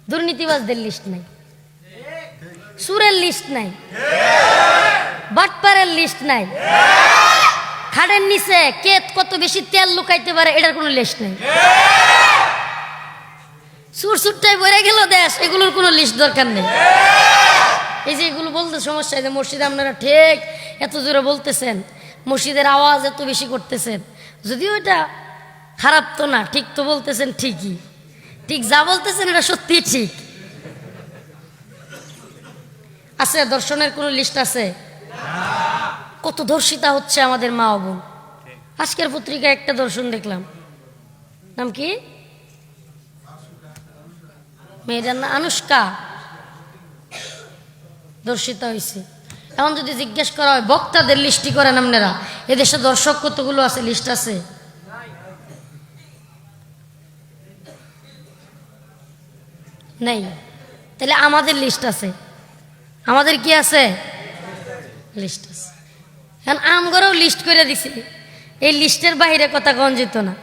দুর্নীতিবাজদের list নাই, সুরের list নাই, বাটপারের লিস্ট নাই, খাড়ের নিচে কে কত বেশি তেল লুকাইতে পারে এটার কোনো লিস্ট নেই। সুর সুরটাই বেড়ে গেল দেশ, এগুলোর কোনো লিস্ট দরকার নেই। এই যে এগুলো বলতে সমস্যা, যে মসজিদে আপনারা ঠিক এত জোরে বলতেছেন, মসজিদের আওয়াজ এত বেশি করতেছেন, যদিও এটা খারাপ তো না, ঠিক তো বলতেছেন, ঠিকই, ঠিক যা বলতেছেন এটা সত্যি ঠিক আছে। দর্শনের কোনো লিস্ট আছে? কত ধর্ষিতা হচ্ছে আমাদের মা ও বোন। আজকের পত্রিকায় একটা দর্শন দেখলাম, নাম কি মেয়েটার না, আনুষ্কা, ধর্ষিতা হয়েছে। এখন যদি জিজ্ঞেস করা হয় বক্তাদের লিস্টি করেন আপনারা, এদেশে দর্শক কতগুলো আছে, লিস্ট আছে? নেই। তাহলে আমাদের লিস্ট আছে, আমাদের কি আছে? লিস্ট আছে। এখন আমগরেও লিস্ট করে দিছে, এই লিস্টের বাইরে কথা কন যেত না।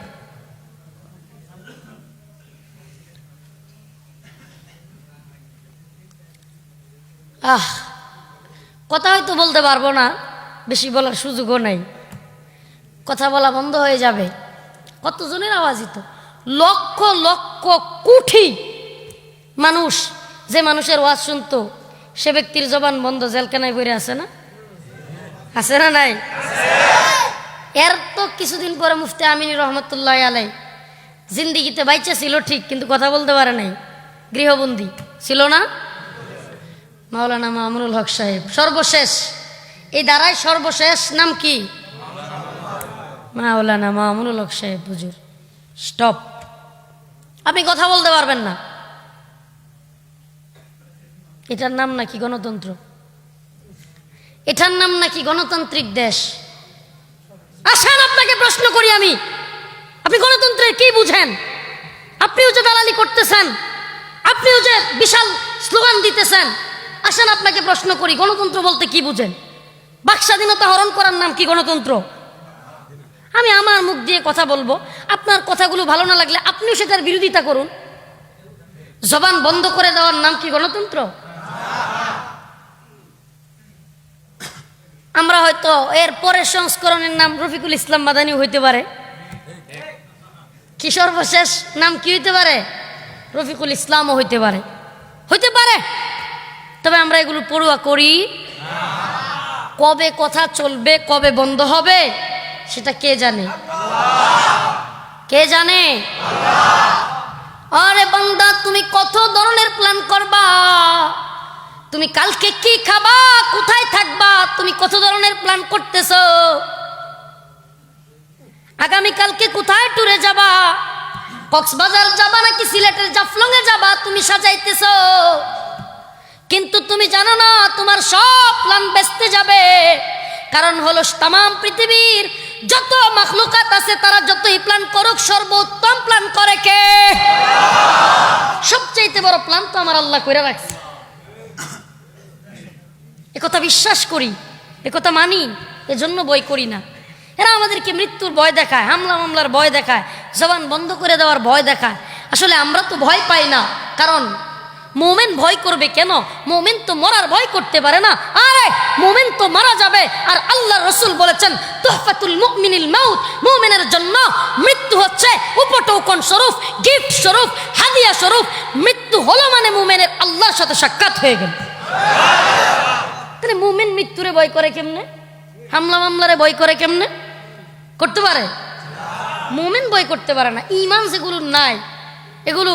কথা হয়তো বলতে পারবো না, বেশি বলার সুযোগও নাই, কথা বলা বন্ধ হয়ে যাবে। কতজনের আওয়াজই তো, লক্ষ লক্ষ কোটি মানুষ, যে মানুষের ওয়াজ শুনতো সে ব্যক্তির জবান বন্ধ, জেলখানায় পড়ে আছে না? আছে না নাই? এর তো কিছুদিন পরে মুফতি আমিনী রহমতুল্লাহ আলাই জিন্দিগিতে বাইচা ছিল ঠিক, কিন্তু কথা বলতে পারে নাই, গৃহবন্দী ছিল না? মাওলানা মামুনুল হক সাহেব সর্বশেষ, এই দ্বারাই সর্বশেষ, নাম কি? মাওলানা মামুনুল হক সাহেব হুজুর। স্টপ, আপনি কথা বলতে পারবেন না। এটার নাম নাকি গণতন্ত্র? এটার নাম নাকি গণতান্ত্রিক দেশ? আসেন আপনাকে প্রশ্ন করি আমি, আপনি গণতন্ত্রের কি বুঝেন? আপনিও যে দালালি করতেছেন, আপনিও যে বিশাল স্লোগান দিতেছেন, আসেন আপনাকে প্রশ্ন করি, গণতন্ত্র বলতে কি বুঝেন? বাক স্বাধীনতা হরণ করার নাম কি গণতন্ত্র? আমি আমার মুখ দিয়ে কথা বলবো, আপনার কথাগুলো ভালো না লাগলে আপনিও সেটার বিরোধিতা করুন। জবান বন্ধ করে দেওয়ার নাম কি গণতন্ত্র? আমরা হয়তো এর পরের সংস্করণের নাম রফিকুল ইসলাম মাদানী হইতে পারে, কি সর্বশেষ নাম কি হইতে পারে? রফিকুল ইসলামও হইতে পারে, হইতে পারে। তবে আমরা এগুলো পড়ুয়া করি। কবে কথা চলবে, কবে বন্ধ হবে সেটা কে জানে? কে জানে? আরে বান্দা, তুমি কত ধরনের প্ল্যান করবা, তুমি কালকে কি খাবা, কোথায় থাকবা, তুমি কত ধরনের প্ল্যান করতেছো। আগামী কালকে কোথায় ট্যুরে যাবা, কক্সবাজার যাবা নাকি সিলেটের জাফলং এ যাবা, তুমি সাজাইতেছো। কিন্তু তুমি জানো না তোমার সব প্ল্যান বেস্তে যাবে। কারণ হলো তামাম পৃথিবীর যত মাখলুকাত আছে তারা যতই প্ল্যান করুক, সর্বোত্তম প্ল্যান করে কে? সবচেয়ে বড় প্ল্যান তো আমার আল্লাহ করে রাখছে। একথা বিশ্বাস করি, একথা মানি, এজন্য ভয় করি না। এরা আমাদেরকে মৃত্যুর ভয় দেখায়, হামলা মামলার ভয় দেখায়, জবান বন্ধ করে দেওয়ার ভয় দেখায়। আসলে আমরা তো ভয় পাই না, কারণ মুমিন ভয় করবে কেন? মুমিন তো মরার ভয় করতে পারে না। আরে মুমিন তো মারা যাবে, আর আল্লাহর রাসূল বলেছেন তুহফাতুল মুমিনিল মাউত, মুমিনের জন্য মৃত্যু হচ্ছে উপটোকন স্বরূপ, গিফট স্বরূপ, হাদিয়া স্বরূপ। মৃত্যু হলো মানে মুমিনের আল্লাহর সাথে সাক্ষাৎ হয়ে গেল। তাহলে মুমিন মৃত্যুরে ভয় করে কেমনে? হামলা মামলারে ভয় করে কেমনে? করতে পারে? মুমিন ভয় করতে পারে না। ঈমান যেগুলো নাই, এগুলো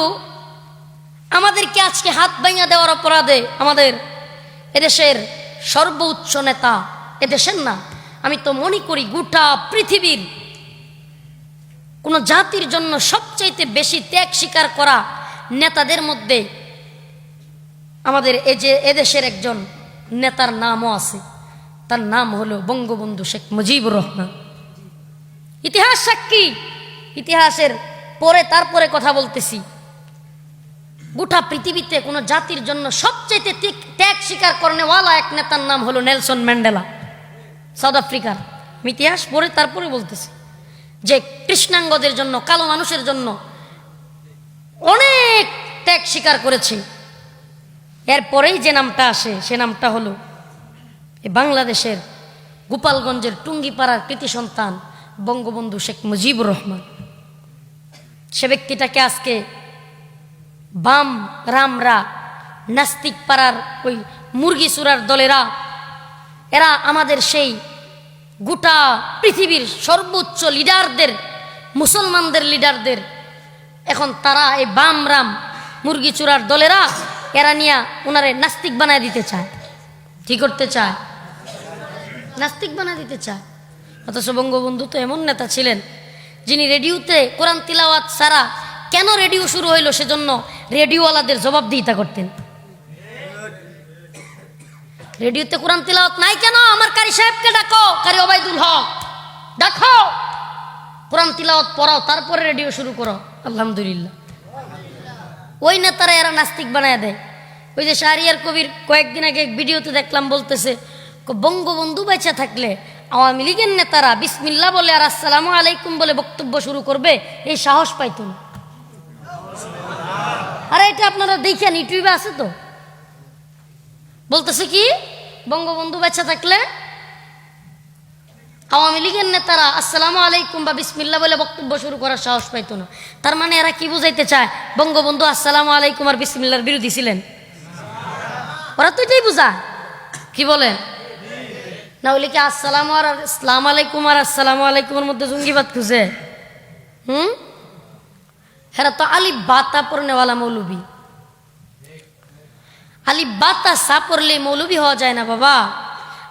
আমাদেরকে আজকে হাত ভাঙা দেওয়ার অপরাধে আমাদের এদেশের সর্বোচ্চ নেতা, এদেশের না, আমি তো মনে করি গোটা পৃথিবীর কোন জাতির জন্য সবচাইতে বেশি ত্যাগ স্বীকার করা নেতাদের মধ্যে আমাদের এই যে এদেশের একজন নেতার নামও আছে, তার নাম হলো বঙ্গবন্ধু শেখ মুজিবুর রহমান। ইতিহাস সাক্ষী, ইতিহাসের পরে তারপরে কথা বলতেছি। গোটা পৃথিবীতে কোনো জাতির জন্য সবচেয়ে ত্যাগ স্বীকার করেনেওয়ালা এক নেতার নাম হলো নেলসন ম্যান্ডেলা, সাউথ আফ্রিকার। আমি ইতিহাস পড়ে তারপরে বলতেছি যে কৃষ্ণাঙ্গদের জন্য, কালো মানুষের জন্য অনেক ত্যাগ স্বীকার করেছে। এরপরেই যে নামটা আসে সে নামটা হলো এই বাংলাদেশের গোপালগঞ্জের টুঙ্গিপাড়ার কৃতি সন্তান বঙ্গবন্ধু শেখ মুজিবুর রহমান। সে ব্যক্তিটাকে আজকে বাম রামরা, নাস্তিক পাড়ার ওই মুরগি চূড়ার দলেরা, এরা আমাদের সেই গোটা পৃথিবীর সর্বোচ্চ লিডারদের, মুসলমানদের লিডারদের, এখন তারা এই বাম রাম মুরগি চূড়ার দলেরা এরা নিয়ে ওনারে নাস্তিক বানায় দিতে চায়। কি করতে চায়? নাস্তিক বানায় দিতে চায়। অথচ বঙ্গবন্ধু তো এমন নেতা ছিলেন যিনি রেডিওতে কোরআন তিলাওয়াত ছাড়া কেন রেডিও শুরু হইল সেজন্য রেডিওওয়ালাদের জবাবদিহিতা করতেন। রেডিওতে কোরআন তিলাওয়াত নাই কেন? আমার কারি সাহেবকে ডাকো, কারি ওবায়দুল হক ডাকো, কোরআন তিলাওয়াত পড়াও, তারপরে রেডিও শুরু করো। আলহামদুলিল্লাহ। ওই নেতারা এরা নাস্তিক বানায় দেয়। ওই যে শাহরিয়ার কবির কয়েকদিন আগে ভিডিওতে দেখলাম বলতেছে, বঙ্গবন্ধু বেঁচে থাকলে আওয়ামী লীগের নেতারা বিসমিল্লাহ বলে আর আসসালামু আলাইকুম বলে বক্তব্য শুরু করবে, এই সাহস পাইত না। আরে এটা আপনারা দেখেন, ইউটিউবে আছে তো। বলতেছে কি, বঙ্গবন্ধু বেঁচে থাকলে আওয়ামী লীগের নেতারা আসসালামু আলাইকুম বা বিসমিল্লাহ বলে বক্তব্য শুরু করার সাহস পাইত না। তার মানে এরা কি বুঝাইতে চায়? বঙ্গবন্ধু আসসালামু আলাইকুম আর বিসমিল্লাহর বিরোধী ছিলেন। ওরা তো এটাই বুঝায়। কি বলেন? না হলে কি আসসালামু আর আসসালামু আলাইকুম আর আসসালামু আলাইকুমের মধ্যে জঙ্গিবাদ খুঁজে? হেরা তো আলিফ বাতা পড়নেওয়ালা মৌলবী। আলিফ বাতা সা পড়লে মৌলবী হওয়া যায় না বাবা।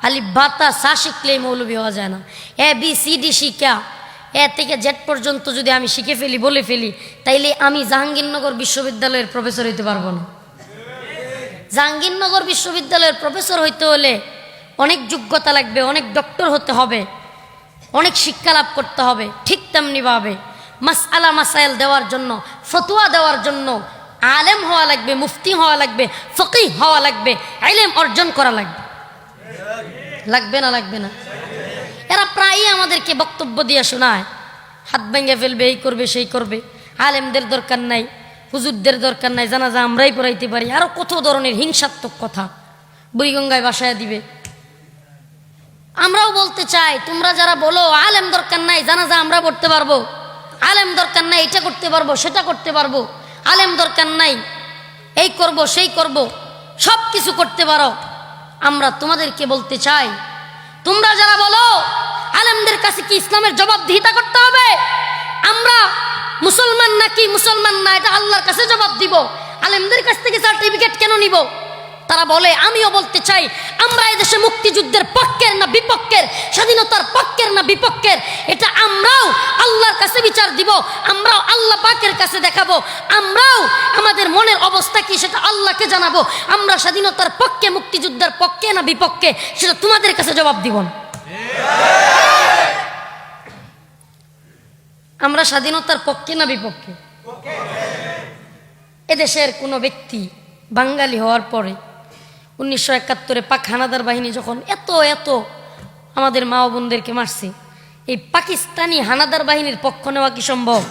আলিফ বাতা সা শিখলে মৌলবী হওয়া যায় না। এ বি সি ডি শিখা, এ থেকে জেড পর্যন্ত যদি আমি শিখে ফেলি, বলে ফেলি, তাইলে আমি জাহাঙ্গীরনগর বিশ্ববিদ্যালয়ের প্রফেসর হইতে পারবো না। জাহাঙ্গীরনগর বিশ্ববিদ্যালয়ের প্রফেসর হইতে হলে অনেক যোগ্যতা লাগবে, অনেক ডক্টর হতে হবে, অনেক শিক্ষা লাভ করতে হবে। ঠিক তেমনিভাবে মাসআলা মাসাইল দেওয়ার জন্য, ফতোয়া দেওয়ার জন্য আলেম হওয়া লাগবে, মুফতি হওয়া লাগবে, ফকিহ হওয়া লাগবে, ইলম অর্জন করা লাগবে। লাগবে না? লাগবে না? এরা প্রায়ই আমাদেরকে বক্তব্য দিয়ে শোনায়, হাত ভেঙে ফেলবে, এই করবে, সেই করবে, আলেমদের দরকার নাই, হুজুরদের দরকার নাই, জানাজা আমরাই পড়াইতে পারি, আরো কত ধরনের হিংসাত্মক কথা বুড়িগঙ্গায় বাসায় দিবে। আমরাও বলতে চাই, তোমরা যারা বলো আলেম দরকার নাই, জানাজা আমরা পড়তে পারবো, আলেম দরকার নাই, এটা করতে পারবো, সেটা করতে পারবো, আলেম দরকার নাই, এই করব, সেই করব, সব কিছু করতে পারো। আমরা তোমাদেরকে বলতে চাই, তোমরা যারা বলো আলেমদের কাছে কি ইসলামের জবাবদিহিতা করতে হবে? আমরা মুসলমান নাকি মুসলমান না এটা আল্লাহর কাছে জবাব দিব। আলেমদের কাছ থেকে সার্টিফিকেট কেন নিব? তারা বলে, আমিও বলতে চাই, আমরা এদেশে মুক্তিযুদ্ধের পক্ষের না বিপক্ষের, স্বাধীনতার পক্ষের না বিপক্ষের, এটা আমরাও আল্লাহর কাছে বিচার দিব, আমরাও আল্লাহ পাকের কাছে দেখাবো, আমরাও আমাদের মনের অবস্থা কি সেটা আল্লাহকে জানাবো। আমরা স্বাধীনতার পক্ষে, মুক্তিযুদ্ধের পক্ষে না বিপক্ষে সেটা তোমাদের কাছে জবাব দিব না। আমরা স্বাধীনতার পক্ষে না বিপক্ষে? এদেশের কোনো ব্যক্তি বাঙালি হওয়ার পরে 1971-এ পাক হানাদার বাহিনী যখন এত এত আমাদের মা ও বোনদেরকে মারছে, এই পাকিস্তানি হানাদার বাহিনীর পক্ষ নেওয়া কি সম্ভব?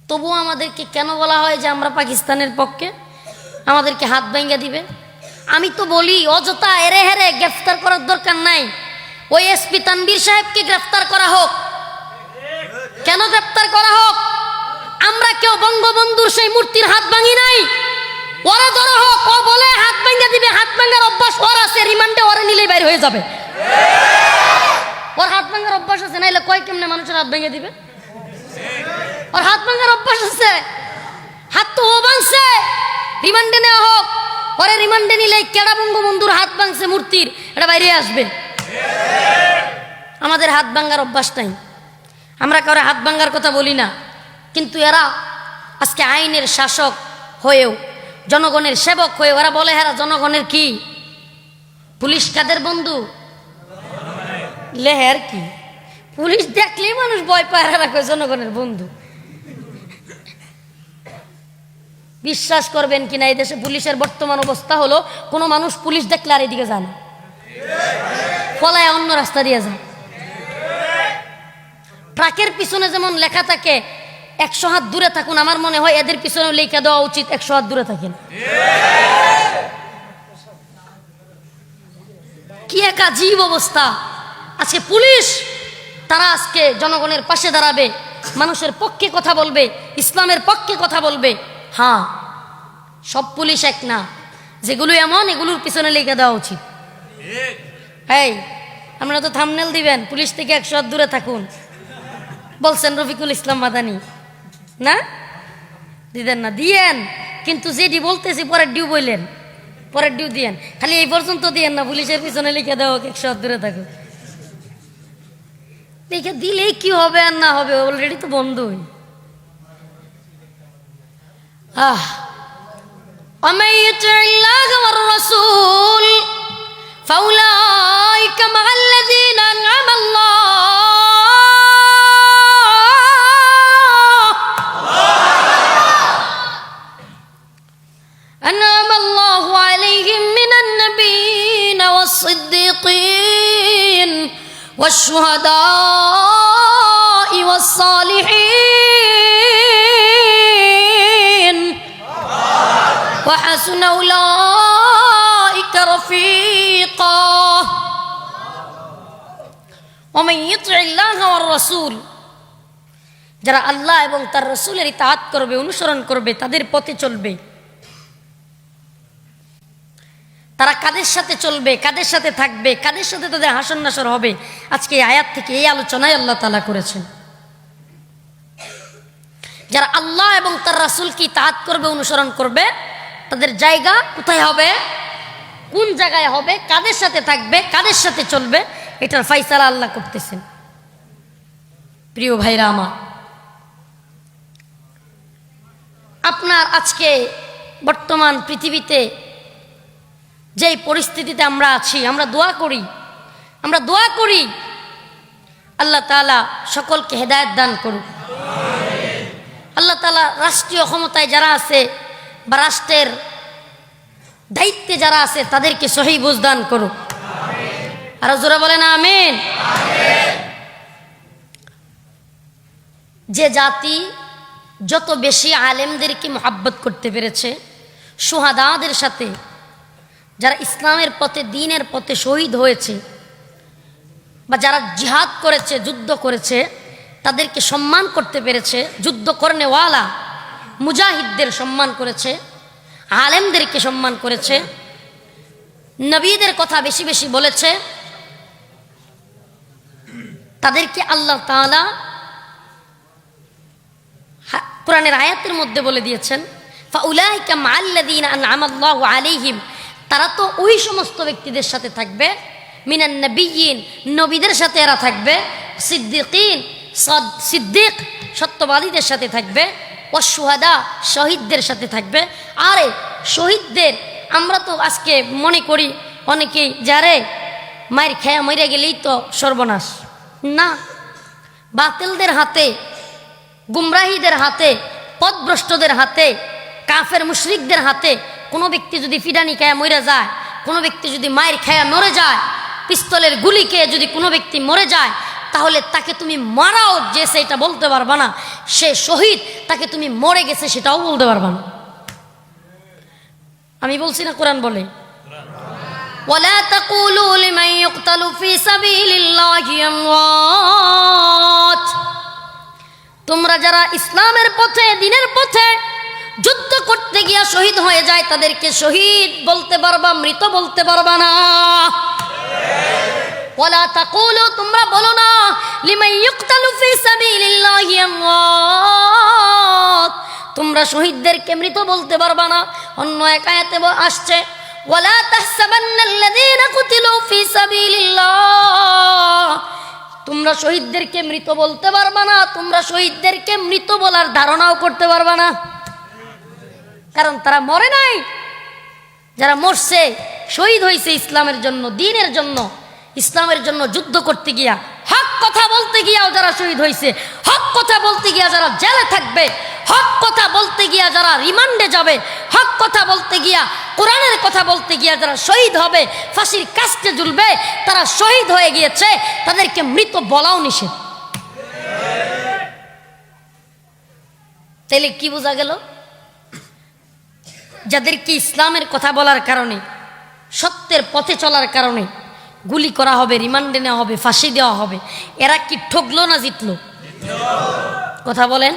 তবুও আমাদেরকে কেন বলা হয় যে আমরা পাকিস্তানের পক্ষে? আমাদেরকে হাত ভেঙে দিবে। আমি তো বলি, অযথা এরে হেরে গ্রেফতার করার দরকার নাই। ওই এসপি তানভীর সাহেবকে গ্রেফতার করা হোক। কেন গ্রেফতার করা হোক? আমরা কেউ বঙ্গবন্ধুর সেই মূর্তির হাত ভাঙি নাই। ওরা ধরা হোক, ও বলে হাত ভেঙে দিবে, হাত ভাঙার অভ্যাস ওর আছে, রিমান্ডে ওরা নিলেই বাইর হয়ে যাবে। ওর হাত ভাঙার অভ্যাস আছে, নাইলে কয় কেমনে মানুষের হাত ভেঙে দিবে? ওর হাত ভাঙার অভ্যাস আছে, হাত তো ও ভাঙছে, রিমান্ডে নেওয়া হোক। ওরে রিমান্ডে নিলে কেডা বঙ্গবন্ধুর হাত ভাঙছে মূর্তির, এটা বাইরে আসবে। আমাদের হাত ভাঙার অভ্যাস নাই, আমরা কারো হাত ভাঙার কথা বলি না। কিন্তু এরা আজকে আইনের শাসক হয়েও, জনগণের সেবক হয়ে ওরা বলে হেরা জনগণের কি? পুলিশ কাদের বন্ধু? লেহের কি? পুলিশ দেখলেই মানুষ ভয় পায়, হেরা কয় জনগণের বন্ধু। বিশ্বাস করবেন কিনা, এই দেশে পুলিশের বর্তমান অবস্থা হলো, কোনো মানুষ পুলিশ দেখলে আর এদিকে যায় না, পলায় অন্য রাস্তা দিয়ে যায়। ট্রাকের পিছনে যেমন লেখা থাকে 100 হাত দূরে থাকুন, আমার মনে হয় এদের পিছনে লেখা দেওয়া উচিত 100 হাত দূরে থাকেন। কি এক আজীব অবস্থা। আজকে পুলিশ তারা আজকে জনগণের পাশে দাঁড়াবে, মানুষের পক্ষে কথা বলবে, ইসলামের পক্ষে কথা বলবে। হ্যাঁ, সব পুলিশ এক না, যেগুলো এমন এগুলোর পিছনে লেখা দেওয়া উচিত। এই আপনারা তো থাম্বনেল দিবেন পুলিশ থেকে 100 হাত দূরে থাকুন, বলছেন রফিকুল ইসলাম মাদানী না? দিবেন না? দিয়েন, কিন্তু যেটি বলতেছি পরের ডিউ বললেন, পরের ডিউ দিয়েন, খালি এই পর্যন্ত দিয়েন না পুলিশের পিছনে লিখে দেওয়া 100 হাত দূরে থাকুন। লিখে দিলেই কি হবে আর না হবে, অলরেডি তো বন্ধই। ومن يطع الله والرسول فأولئك مع الذين أنعم الله عليهم من النبيين والصديقين والشهداء والصالحين وحسن أولئك رفيقا ومن يطع الله والرسول, যারা আল্লাহ এবং তার রাসূলের ইতাআত করবে, অনুসরণ করবে, তাদের পথে চলবে, তারা কাদের সাথে চলবে, কাদের সাথে থাকবে, কাদের সাথে তাদের হাসন নাসর হবে, আজকে এই আয়াত থেকে এই আলোচনায় আল্লাহ তাআলা করেছেন। যারা আল্লাহ এবং তার রাসূলকে ইতাআত করবে, অনুসরণ করবে, তাদের জায়গা কোথায় হবে, কোন জায়গায় হবে, কাদের সাথে থাকবে, কাদের সাথে চলবে, এটার ফয়সালা আল্লাহ করতেছেন। প্রিয় ভাইরা আমার, আপনার আজকে বর্তমান পৃথিবীতে যেই পরিস্থিতিতে আমরা আছি, আমরা দোয়া করি আল্লাহ তাআলা সকলকে হেদায়েত দান করুক। আল্লাহ তাআলা রাষ্ট্রীয় ক্ষমতায় যারা আছে বা রাষ্ট্রের দায়িত্বে যারা আছে তাদেরকে সহি বুঝ দান করুক। আর জোরে বলেন আমিন। যে জাতি যত বেশি আলেমদেরকে মহব্বত করতে পেরেছে, শুহাদাদের সাথে, যারা ইসলামের পথে, দ্বীনের পথে শহীদ হয়েছে বা যারা জিহাদ করেছে, যুদ্ধ করেছে, তাদেরকে সম্মান করতে পেরেছে, যুদ্ধ করনেওয়ালা মুজাহিদদের সম্মান করেছে, আলেমদেরকে সম্মান করেছে, নবীদের কথা বেশি বেশি বলেছে, তাদেরকে আল্লাহ তাআলা কোরআনের আয়াতের মধ্যে বলে দিয়েছেন, ফাউলাইকা মাআল্লাযীনা আনআমাল্লাহু আলাইহিম, তারা তো ওই সমস্ত ব্যক্তিদের সাথে থাকবে, মিনান নবিয়্যিন, নবীদের সাথে এরা থাকবে, সিদ্দিকিন, সিদ্দিক সত্যবাদীদের সাথে থাকবে, ওয়াশুহাদা, শহীদদের সাথে থাকবে। আরে শহীদদের আমরা তো আজকে মনে করি অনেকেই, যারে মায়ের খেয়া মরে গেলেই তো সর্বনাশ, না, বাতিলদের হাতে, গুমরাহীদের হাতে, পথভ্রষ্টদের হাতে, কাফের মুশরিকদের হাতে কোনো ব্যক্তি যদি ফিডানি খায়া মরে যায়, কোনো ব্যক্তি যদি মায়ের খায়া মরে যায়, পিস্তলের গুলি খেয়ে যদি কোনো ব্যক্তি মরে যায়, তাহলে তাকে তুমি মারাও যে সেটা বলতে পারবা না, সে শহীদ, তাকে তুমি মরে গেছে সেটাও বলতে পারবা না। আমি বলছি না, কোরআন বলে, ওয়ালা তাকুলু লিমান ইউকতালু ফি সাবিলিল্লাহি আমওয়াত, তোমরা যারা ইসলামের পথে, দ্বীনের পথে যুদ্ধ করতে গিয়া শহীদ হয়ে যায়, তাদেরকে শহীদ বলতে পারবা, মৃত বলতে পারবা না। ওয়ালা তাকুলু, তোমরা বলো না, লিমান ইউকতালু ফি সাবিলিল্লাহি আমওয়াত, তোমরা শহীদদেরকে মৃত বলতে পারবা না। অন্য এক আয়াতে আসছে, ওয়ালা তাহসাবান্নাল্লাযীনা কুতিলু ফি সাবিলিল্লাহ, তোমরা শহীদদেরকে মৃত বলতে পারবা না, তোমরা শহীদদেরকে মৃত বলার ধারণাও করতে পারবা না, কারণ তারা মরে নাই। যারা মরছে, শহীদ হয়েছে ইসলামের জন্য, দ্বীনের জন্য, ইসলামের জন্য যুদ্ধ করতে গিয়া, হক কথা বলতে গিয়াও যারা শহীদ হয়েছে, হক কথা বলতে গিয়া যারা জেলে থাকবে, হক কথা বলতে গিয়া যারা রিমান্ডে যাবে, হক কথা বলতে গিয়া, কোরআনের কথা বলতে গিয়া যারা শহীদ হবে, ফাঁসির কাস্টে ঝুলবে, তারা শহীদ হয়ে গিয়েছে, তাদেরকে মৃত বলাও নিষেধ। তাইলে কি বোঝা গেল? যাদেরকে ইসলামের কথা বলার কারণে, সত্যের পথে চলার কারণে গুলি করা হবে, রিমান্ডে নেওয়া হবে, ফাঁসি দেওয়া হবে, এরা কি ঠকলো না জিতলো? কথা বলেন।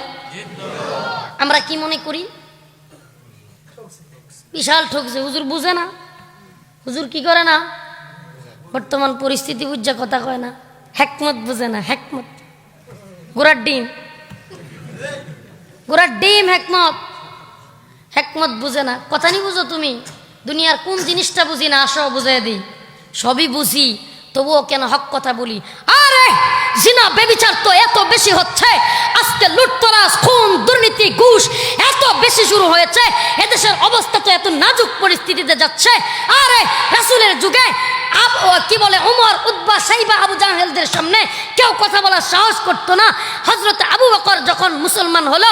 আমরা কি মনে করি? বিশাল ঠকছে, হুজুর বুঝে না। হুজুর কি করে না? বর্তমান পরিস্থিতি বুঝা কথা কয় না, হেকমত বুঝে না। হেকমত গোড়ার ডিম, গোড়ার ডিম হেকমত। হেকমত বুঝে না, কথা নি বুঝো তুমি? দুনিয়ার কোন জিনিসটা বুঝি না, আসো বুঝাই দিই। সবই বুঝি, তবুও কেন হক কথা বলি? আরে জিনা বেবিচার তো এত বেশি হচ্ছে, আজকে লুটতরাজ, খুন, দুর্নীতি, ঘুষ এত বেশি শুরু হয়েছে, এদেশের অবস্থা তো এত নাজুক পরিস্থিতিতে যাচ্ছে। আরে রাসূলের যুগে কি বলে, ওমর, উতবা, সাইবা, আবু জাহেলদের সামনে কেউ কথা বলার সাহস করতো না। হযরত আবু বকর যখন মুসলমান হলো,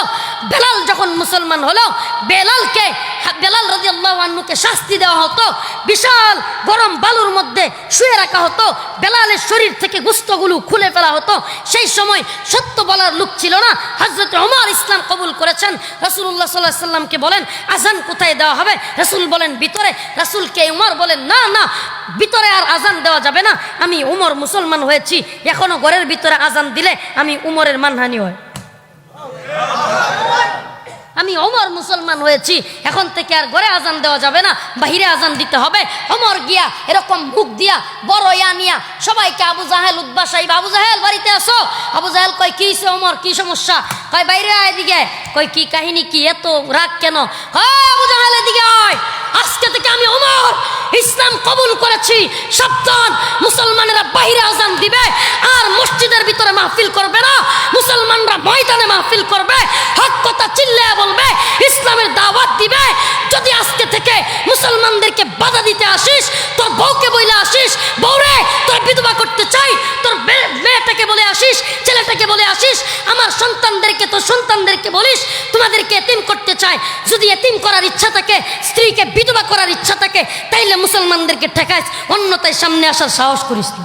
বেলাল যখন মুসলমান হলো, বেলাল রাদিয়াল্লাহু আনহুকে শাস্তি দেওয়া হতো, বিশাল গরম বালুর মধ্যে শুয়ে রাখা হতো, বেলালের শরীর থেকে গোশতগুলো খুলে ফেলা হতো। সেই সময় সত্য বলার লোক ছিল না। হযরত ওমর ইসলাম কবুল করেছেন। রাসূলুল্লাহ সাল্লাল্লাহু আলাইহি সাল্লামকে বলেন আজান কোথায় দেওয়া হবে? রাসূল বলেন ভিতরে। রাসূলকে ওমর বলেন না না, ভিতরে আর আজান দেওয়া যাবে না, আমি উমর মুসলমান হয়েছি, এখনো ঘরের ভিতরে আজান দিলে আমি উমরের মানহানি হয়। আমি ওমর মুসলমান হয়েছি, এখন থেকে আর ঘরে আজান দেওয়া যাবে না, বাহিরে আজান দিতে হবে। ওমর গিয়া এরকম মুখ দিয়া বড় ইয়া নিয়া সবাইকে, আবু জাহেল, উতবা, সাইবা, আবু জাহেল বাড়িতে আসো। আবু জাহেল কয় কি হইছে ওমর, কি সমস্যা? কয় বাইরে আয় এদিকে। কয় কি কাহিনী, কি এত রাগ কেন? আবু জাহেল এদিকে আয়, আজকে থেকে আমি ওমর ইসলাম কবুল করেছি, সাবধান, মুসলমানেরা বাহিরে আজান দিবে আর মসজিদের ভিতরে মাহফিল করবে না, মুসলমানরা ময়দানে মাহফিল করবে, হক কথা চিল্লায়া বলবে, ইসলামের দাওয়াত দিবে। যদি আজকে থেকে মুসলমানদেরকে বাধা দিতে আসিস, তোর বউকে বলে আসিস, বউরে তোর বিধবা করতে চাই, তোর মেয়েটাকে বলে আসিস, ছেলেটাকে বলে আসিস, আমার সন্তানদেরকে, তোর সন্তানদেরকে বলিস তোমাদেরকে এতিম করতে চাই। যদি এতিম করার ইচ্ছা থাকে, স্ত্রীকে বিধবা করার ইচ্ছা থাকে, তাইলে মুসলমানদেরকে ঠেকাইস, অন্যতায় সামনে আসার সাহস করিস না।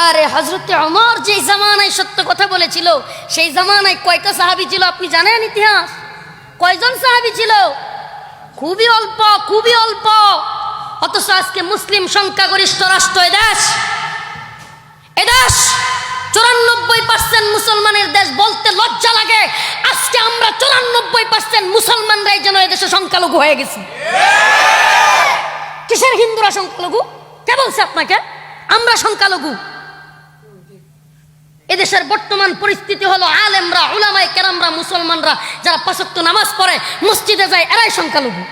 আরে হযরতে ওমর যে জামানায় সত্য কথা বলেছিল, সেই জামানায় কয়টা সাহাবী ছিল আপনি জানেন ইতিহাস? কয়জন সাহাবী ছিল? খুবই অল্প, খুবই অল্প। অথচ আজকে মুসলিম সংখ্যাগরিষ্ঠ রাষ্ট্র এদেশ, এদেশ 94% মুসলমানের দেশ বলতে লজ্জা লাগে। আজকে আমরা 94% মুসলমানরাই যেন এদেশে সংখ্যালঘু হয়ে গেছি। কিসের হিন্দুরা সংখ্যালঘু? কে বলছে আপনাকে আমরা সংখ্যালঘু? এদেশের বর্তমান পরিস্থিতি হলো আলেমরা, উলামায়ে কেরামরা, মুসলমানরা যারা 5 ওয়াক্ত নামাজ পড়ে, মসজিদে যায়, এরাই সংখ্যালঘু।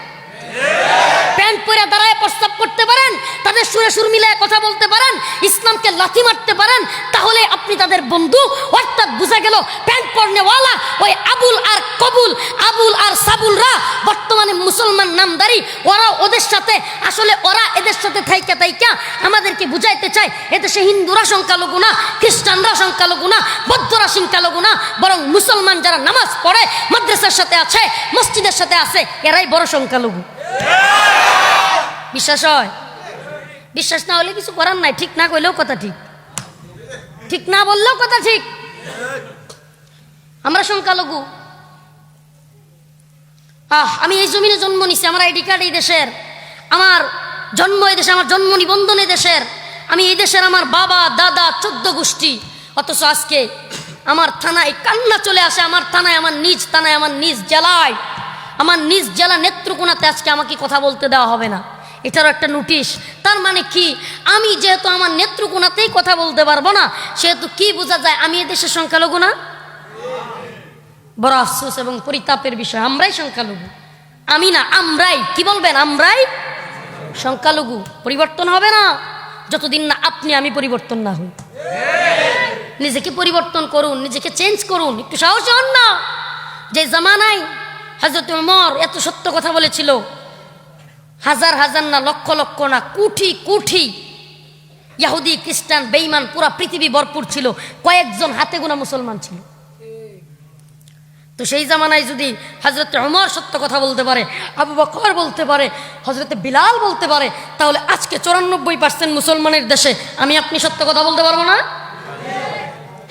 প্যান্ট পরে দাঁড়ায় প্রস্তাব করতে পারেন, তাদের সুরে সুর মিলায় কথা বলতে পারেন, ইসলামকে লাথি মারতে পারেন, তাহলে আপনি তাদের বন্ধু। অর্থাৎ বোঝা গেল প্যান্ট পরনেওয়ালা ওই আবুল আর কবুল, আবুল আর সাবুলরা বর্তমানে মুসলমান নামদারি, ওরা ওদের সাথে, আসলে ওরা এদের সাথে থাইকা থাইকা আমাদেরকে বুঝাইতে চায় এদেশে হিন্দুরা সংখ্যালঘু না, খ্রিস্টানরা সংখ্যালঘু না, বৌদ্ধরা সংখ্যালঘু না, বরং মুসলমান যারা নামাজ পড়ে, মাদ্রাসার সাথে আছে, মসজিদের সাথে আছে, এরাই বড় সংখ্যালঘু। বিশ্বাস হয়? বিশ্বাস না হলে কিছু করার নাই, ঠিক না কইলেও কথা ঠিক, ঠিক না বললেও কথা ঠিক। আমরা সংখ্যালঘু। আমি এই জমিনে জন্ম নিছি, আমার আইডি কার্ড এই দেশের, আমার জন্ম এই দেশে, আমার জন্ম নিবন্ধন এই দেশের, আমি এই দেশের, আমার বাবা দাদা 14 গোষ্ঠী। অথচ আজকে আমার থানায় কান্না চলে আসে, আমার থানায়, আমার নিজ থানায়, আমার নিজ জেলায়, আমার নিজ জেলা নেত্রকোনাতে আজকে আমাকে কথা বলতে দেওয়া হবে না। এটারও একটা নোটিশ। তার মানে কি, আমি যেহেতু আমার নেত্রকোনাতেই কথা বলতে পারবো না, সেহেতু কি বোঝা যায় আমি এদেশের সংখ্যালঘু না? বড় আফসোস এবং পরিতাপের বিষয়, আমরাই সংখ্যালঘু। আমি না, আমরাই। কি বলবেন? আমরাই সংখ্যালঘু। পরিবর্তন হবে না যতদিন না আপনি আমি পরিবর্তন না হই। নিজেকে পরিবর্তন করুন, নিজেকে চেঞ্জ করুন, একটু সাহসী হন না। যে জামানায় হযরত ওমর এত সত্য কথা বলেছিল, হাজার হাজার না, লক্ষ লক্ষ না, কোটি কোটি ইহুদি, খ্রিস্টান, বেঈমান পুরা পৃথিবী ভরপুর ছিল, কয়েকজন হাতে গোনা মুসলমান ছিল। তো সেই জামানায় যদি হযরত ওমর সত্য কথা বলতে পারে, আবু বকর বলতে পারে, হযরত বিলাল বলতে পারে, তাহলে আজকে 94% মুসলমানের দেশে আমি আপনি সত্য কথা বলতে পারবো না?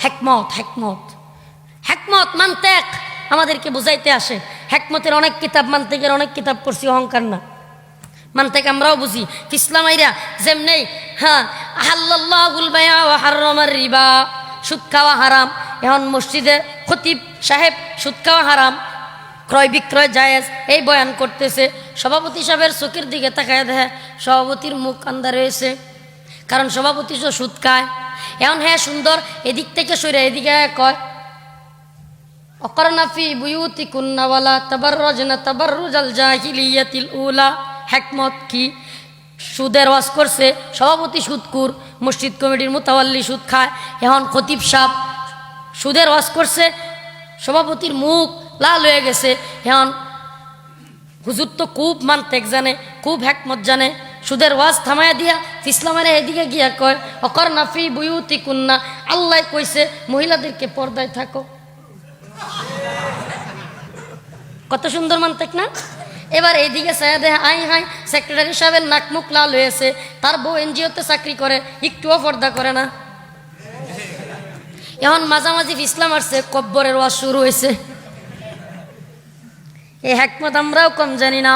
হিকমত, হিকমত, হিকমত, মান্তেক আমাদেরকে বুঝাইতে আসে। হিকমতের অনেক কিতাব, মান্তেকের অনেক কিতাব পড়ছি, অহংকার না। মান্তেক আমরাও বুঝি। ইসলামাইরা যেমনি হ্যাঁ আহাল্লাল্লাহুল বাইআ ওয়া হাররামার রিবা, সুদ খাওয়া হারাম। এখন মসজিদের খতিব সাহেব সুদ খাওয়া হারাম, ক্রয় বিক্রয় জায়েজ, এই বয়ান করতেছে। সভাপতি সাহেবের চোখের দিকে তাকায় দেখে সভাপতির মুখ আন্দা রয়েছে, কারণ সভাপতি তো সুদ খায়। এখন হ্যাঁ সুন্দর এদিক থেকে সরে এদিকে কয় অকরনা ফি বুয়ুতিকুন্না ওয়ালা তাবাররাজনা তাবাররুজাল জাহিলিয়াতিল উলা। হিকমত কি? সুদের ওয়াজ করছে, সভাপতি সুদকুর, মসজিদ কমিটির মুতাওয়াল্লি সুদ খায়। এখন খতিব সাহেব সুদের ওয়াজ করছে, সভাপতির মুখ লাল হয়ে গেছে। এখন হুজুর তো খুব মান্তেক জানে, খুব হিকমত জানে, সুদের ওয়াজ থামায়া দিয়া ইসলামের এদিকে গিয়া কয় অকরনা ফি বুয়ুতিকুন্না, আল্লাহ কইছে মহিলাদেরকে পর্দায় থাকো। কত সুন্দর মান্তেক না? এবার এইদিকে চায়া দেয় আই হাই সেক্রেটারি সাহেবের নাকমুখ লাল হয়েছে, তার বউ এনজিওতে চাকরি করে, একটুও পর্দা করে না। এখন মাঝামাঝি ইসলাম আসছে, কব্বরের ওয়াজ শুরু হয়েছে। এই হিকমত আমরাও কম জানি না।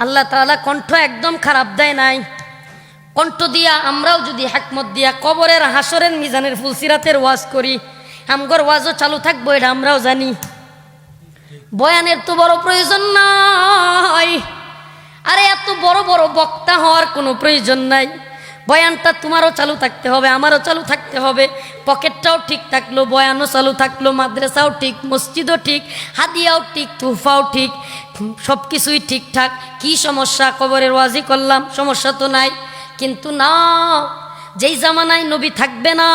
আল্লাহ তাআলা কণ্ঠ একদম খারাপ দেয় নাই। কণ্ঠ দিয়া আমরাও যদি হিকমত দিয়া কবরের হাসরের মিজানের ফুলসিরাতের ওয়াজ করি, আমগর ওয়াজও চালু থাকবো, এটা আমরাও জানি। বয়ানের তো বড় প্রয়োজন নাই, আরে এত বড় বড় বক্তা হওয়ার কোনো প্রয়োজন নাই। বয়ানটা তোমারও চালু থাকতে হবে, আমারও চালু থাকতে হবে। পকেটটাও ঠিক থাকলো, বয়ানও চালু থাকলো, মাদ্রাসাও ঠিক, মসজিদও ঠিক, হাদিয়াও ঠিক, তুফাও ঠিক, সব কিছুই ঠিকঠাক। কি সমস্যা? কবরের ওয়াজি করলাম, সমস্যা তো নাই। কিন্তু না, যেই জামানায় নবী থাকবে না,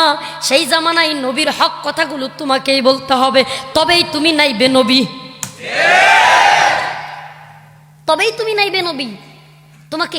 সেই জামানায় নবীর হক কথাগুলো তোমাকেই বলতে হবে, তবেই তুমি নাইবে নবী, তবেই তুমি নাইবে নবী। তোমাকে